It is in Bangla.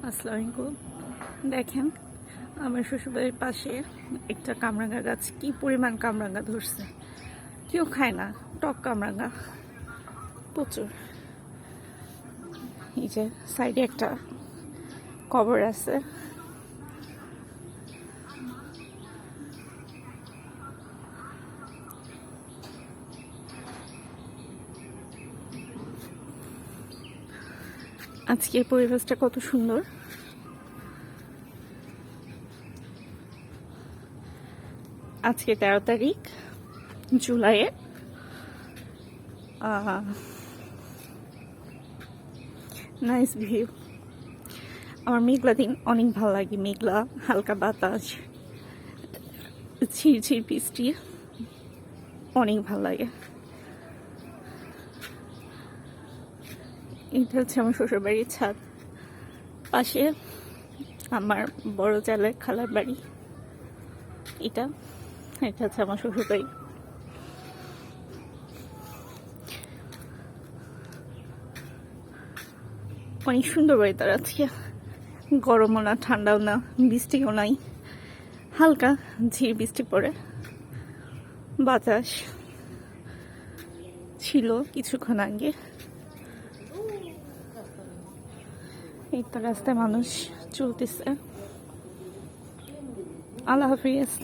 আসসালামু আলাইকুম। দেখেন আমার শ্বশুরবাড়ির পাশে একটা কামরাঙা গাছ, কি পরিমাণ কামরাঙা ধরছে। কেউ খায় না, টক কামরাঙা প্রচুর। এই যে সাইডে একটা কবর আছে। আজকের পরিবেশটা কত সুন্দর। আজকে 13 তারিখ জুলাইয়ের। Nice view. আমার মেঘলা দিন অনেক ভালো লাগে। মেঘলা, হালকা বাতাস, ঝিরঝির বৃষ্টি অনেক ভালো লাগে। এটা হচ্ছে আমার শ্বশুরবাড়ির ছাদ। পাশে আমার বড় জালের খালার বাড়ি। এটা এটা হচ্ছে আমার শ্বশুরবাড়ি। অনেক সুন্দর ওয়েদার আজকে। গরমও না, ঠান্ডাও না, বৃষ্টিও নাই, হালকা ঝির বৃষ্টি পড়ে। বাতাস ছিল কিছুক্ষণ আগে। এই তো রাস্তায় মানুষ চলতেছে। আল্লাহ হাফিজ।